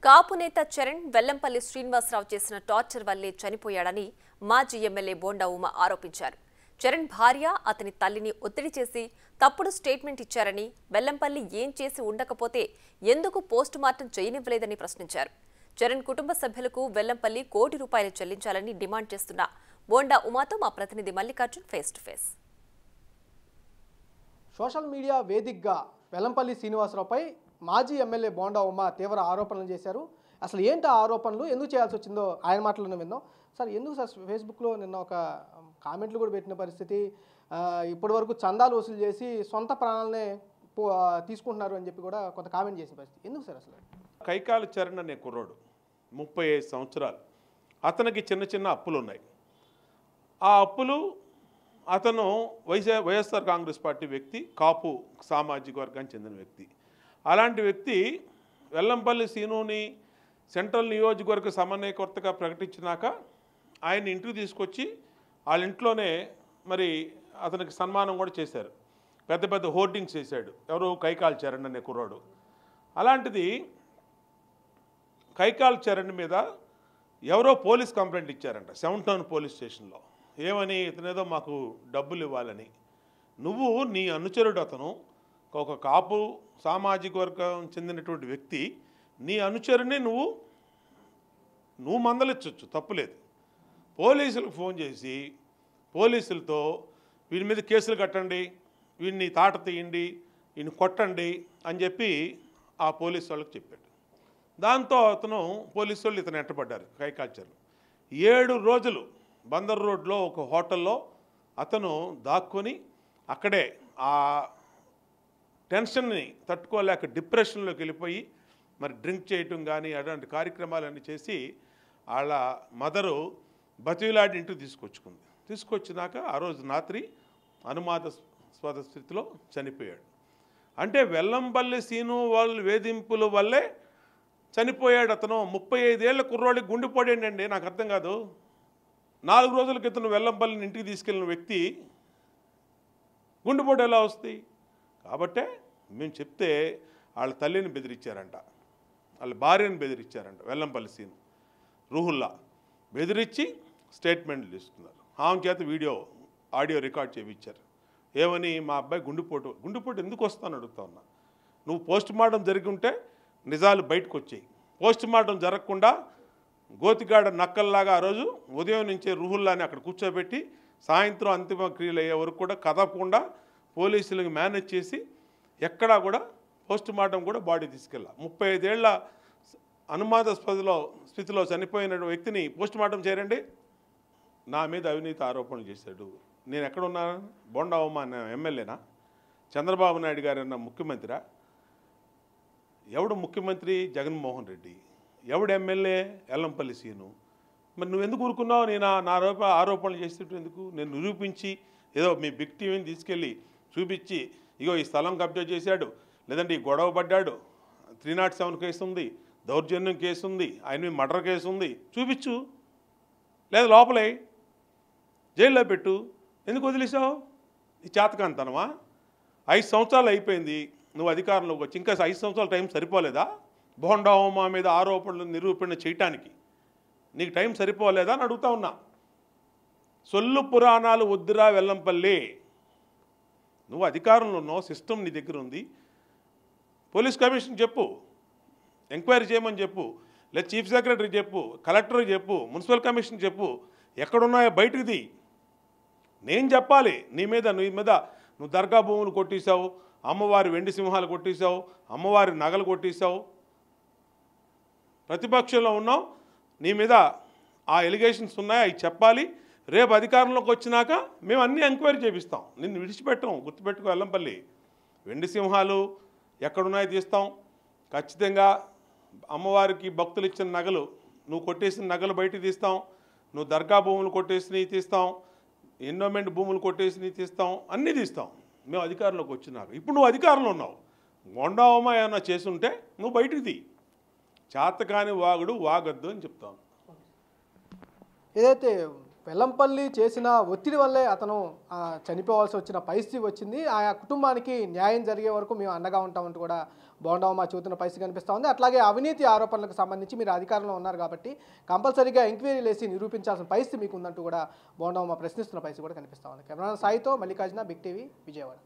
కాపు నేత చరణ్ వెల్లంపల్లి శ్రీనివాసరావు చేసిన టార్చర్ వల్లే చనిపోయాడని మాజీ ఎమ్మెల్యే బోండా ఉమ ఆరోపించారు. చరణ్ భార్య అతని తల్లిని ఒత్తిడి చేసి తప్పుడు స్టేట్మెంట్ ఇచ్చారని, వెల్లంపల్లి ఏం చేసి ఉండకపోతే ఎందుకు పోస్ట్ మార్టం చేయనివ్వలేదని ప్రశ్నించారు. చరణ్ కుటుంబ సభ్యులకు వెల్లంపల్లి ₹1 కోటి చెల్లించాలని డిమాండ్ చేస్తున్న బోండా ఉమాతో మా ప్రతినిధి Mallikarjun face to face. Social media వేదికగా వెల్లంపల్లి శ్రీనివాసరావుపై మాజీ ఎమ్మెల్యే బోండా ఉమ తీవ్ర ఆరోపణలు చేశారు. అసలు ఏంటి ఆ ఆరోపణలు, ఎందుకు చేయాల్సి వచ్చిందో ఆయన మాటలను విందాం. సార్, ఎందుకు సార్ ఫేస్బుక్లో నిన్న ఒక కామెంట్లు కూడా పెట్టిన పరిస్థితి, ఇప్పటి వరకు చందాలు వసూలు చేసి సొంత ప్రాణాలనే తీసుకుంటున్నారు అని చెప్పి కూడా కొంత కామెంట్ చేసిన పరిస్థితి, ఎందుకు సార్? అసలు కైకాల చరణ్ అనే కుర్రోడు 35 సంవత్సరాలు, అతనికి చిన్న చిన్న అప్పులు ఉన్నాయి. ఆ అప్పులు అతను వైఎస్ఆర్ కాంగ్రెస్ పార్టీ వ్యక్తి, కాపు సామాజిక వర్గానికి చెందిన వ్యక్తి. అలాంటి వ్యక్తి వెల్లంపల్లి సీనుని సెంట్రల్ నియోజకవర్గ సమన్వయకర్తగా ప్రకటించినాక ఆయన ఇంటికి తీసుకొచ్చి వాళ్ళ ఇంట్లోనే మరి అతనికి సన్మానం కూడా చేశారు. పెద్ద పెద్ద హోర్డింగ్స్ చేశాడు ఎవరు, కైకాల చరణ్ అనే కుర్రాడు. అలాంటిది కైకాల చరణ్ మీద ఎవరో పోలీస్ కంప్లైంట్ ఇచ్చారంట 7 టౌన్ పోలీస్ స్టేషన్లో. ఏమని, ఇతనేదో మాకు డబ్బులు ఇవ్వాలని. నువ్వు నీ అనుచరుడు, అతను ఒక కాపు సామాజిక వర్గం చెందినటువంటి వ్యక్తి, నీ అనుచరుని నువ్వు మందలించవచ్చు, తప్పులేదు. పోలీసులకు ఫోన్ చేసి పోలీసులతో వీడి మీద కేసులు కట్టండి, వీడిని తాట తీయండి, వీడిని కొట్టండి అని చెప్పి ఆ పోలీసు వాళ్ళకి చెప్పాడు. దాంతో అతను పోలీసు వాళ్ళు ఇతను ఎంటపడ్డారు. కైకాల్చర్ 7 రోజులు బందర్ రోడ్లో ఒక హోటల్లో అతను దాక్కొని అక్కడే ఆ టెన్షన్ని తట్టుకోలేక డిప్రెషన్లోకి వెళ్ళిపోయి మరి డ్రింక్ చేయటం కానీ అటువంటి కార్యక్రమాలన్నీ చేసి వాళ్ళ మదరు బతిలాడి ఇంటికి తీసుకొచ్చినాక ఆ రోజు రాత్రి అనుమానాస్పద స్థితిలో చనిపోయాడు. అంటే వెల్లంపల్లి సీను వాళ్ళ వేధింపుల వల్లే చనిపోయాడు అతను. 35 ఏళ్ల కుర్రోడికి గుండెపోయాడండి. నాకు అర్థం కాదు. 4 రోజుల క్రితం వెల్లంపల్లిని ఇంటికి తీసుకెళ్ళిన వ్యక్తి గుండెపోటు ఎలా వస్తాయి? కాబట్టే మేము చెప్తే వాళ్ళ తల్లిని బెదిరించారంట, వాళ్ళ భార్యను బెదిరించారంట. వెల్లంపల్లి సీను రూహుల్లా బెదిరించి స్టేట్మెంట్లు తీసుకున్నారు. ఆమె చేత ఆడియో రికార్డ్ చేయించారు. ఏమని, మా అబ్బాయి గుండెపోటు ఎందుకు వస్తాను అడుగుతా ఉన్నా. నువ్వు పోస్ట్ మార్టం జరిగి ఉంటే నిజాలు బయటకు వచ్చాయి. పోస్ట్ మార్టం జరగకుండా గోతిగాడ నక్కల్లాగా ఆ రోజు ఉదయం నుంచే రూహుల్లాని అక్కడ కూర్చోబెట్టి సాయంత్రం అంతిమ క్రియలు అయ్యే వరకు కూడా కదపకుండా పోలీసులకు మేనేజ్ చేసి ఎక్కడా కూడా పోస్ట్ మార్టం కూడా బాడీ తీసుకెళ్ళా. 35 ఏళ్ల అనుమానాస్పద స్థితిలో చనిపోయిన వ్యక్తిని పోస్ట్ మార్టం చేయరండి. నా మీద అవినీతి ఆరోపణలు చేశాడు. నేను ఎక్కడున్నాను? బోండా ఉమ అన్న ఎమ్మెల్యేనా? చంద్రబాబు నాయుడు గారు అన్న ముఖ్యమంత్రిరా? ఎవడు ముఖ్యమంత్రి? జగన్మోహన్ రెడ్డి. ఎవడు ఎమ్మెల్యే? వెల్లంపల్లి సీను. మరి నువ్వు ఎందుకు ఊరుకున్నావు? నేను నా ఆరోపణలు చేసేటట్టు ఎందుకు? నేను నిరూపించి ఏదో మీ బిగ్ టీవీని తీసుకెళ్ళి చూపించి, ఇగో ఈ స్థలం కబ్జా చేశాడు, లేదంటే ఈ గొడవ పడ్డాడు, 307 కేసు ఉంది, దౌర్జన్యం కేసు ఉంది, ఆయన మీద మర్డర్ కేసు ఉంది, చూపించు. లేదా లోపలే జైల్లో పెట్టు. ఎందుకు వదిలేసావు? ఈ చేతకాంతనమా? 5 సంవత్సరాలు అయిపోయింది నువ్వు అధికారంలోకి వచ్చి, ఇంకా 5 సంవత్సరాల టైం సరిపోలేదా? బోండా ఉమ మీద ఆరోపణలు నిరూపణ చేయటానికి నీకు టైం సరిపోలేదా అని అడుగుతా ఉన్నా. సొల్లు పురాణాలు వద్దురా వెల్లంపల్లి. నువ్వు అధికారంలో ఉన్నావు, సిస్టమ్ నీ దగ్గర ఉంది. పోలీస్ కమిషన్ చెప్పు, ఎంక్వైరీ చేయమని చెప్పు, లేదా చీఫ్ సెక్రటరీ చెప్పు, కలెక్టర్కి చెప్పు, మున్సిపల్ కమిషన్ చెప్పు, ఎక్కడున్నాయో బయటకుది. నేను చెప్పాలి నీ మీద నువ్వు దర్గా భూములు కొట్టేశావు, అమ్మవారి వెండి సింహాలు కొట్టేశావు, అమ్మవారి నగలు కొట్టేశావు, ప్రతిపక్షంలో ఉన్నావు, నీ మీద ఆ ఎలిగేషన్స్ ఉన్నాయి, అవి చెప్పాలి. రేపు అధికారంలోకి వచ్చినాక మేము అన్నీ ఎంక్వైరీ చేపిస్తాం, నిన్ను విడిచిపెట్టాం. గుర్తుపెట్టుకో వెల్లంపల్లి. వెండి సింహాలు ఎక్కడున్నాయో తీస్తాం ఖచ్చితంగా. అమ్మవారికి భక్తులు ఇచ్చిన నగలు, నువ్వు కొట్టేసిన నగలు బయట తీస్తాం. నువ్వు దర్గా భూములు కొట్టేసినవి తీస్తాం, ఎన్విరాన్మెంట్ భూములు కొట్టేసినవి తీస్తాం, అన్నీ తీస్తాం మేము అధికారంలోకి వచ్చినాక. ఇప్పుడు నువ్వు అధికారంలో ఉన్నావు. బోండా ఉమ ఏమన్నా చేసుంటే నువ్వు బయటికి తీ. చేతకాని వాగుడు వాగద్దు అని చెప్తాను. ఏదైతే వెల్లంపల్లి చేసిన ఒత్తిడి వల్లే అతను చనిపోవాల్సి వచ్చిన పరిస్థితి వచ్చింది. ఆ కుటుంబానికి న్యాయం జరిగే వరకు మేము అండగా ఉంటామంటూ కూడా బోండా ఉమ చెబుతున్న పరిస్థితి కనిపిస్తూ ఉంది. అట్లాగే అవినీతి ఆరోపణలకు సంబంధించి మీరు అధికారంలో ఉన్నారు కాబట్టి కంపల్సరీగా ఎంక్వైరీలు వేసి నిరూపించాల్సిన పరిస్థితి మీకు ఉందంటూ కూడా బోండా ఉమ ప్రశ్నిస్తున్న పరిస్థితి కూడా కనిపిస్తూ ఉంది. కెమెరా సాయితో మల్లికార్జున, బిగ్ టీవీ, విజయవాడ.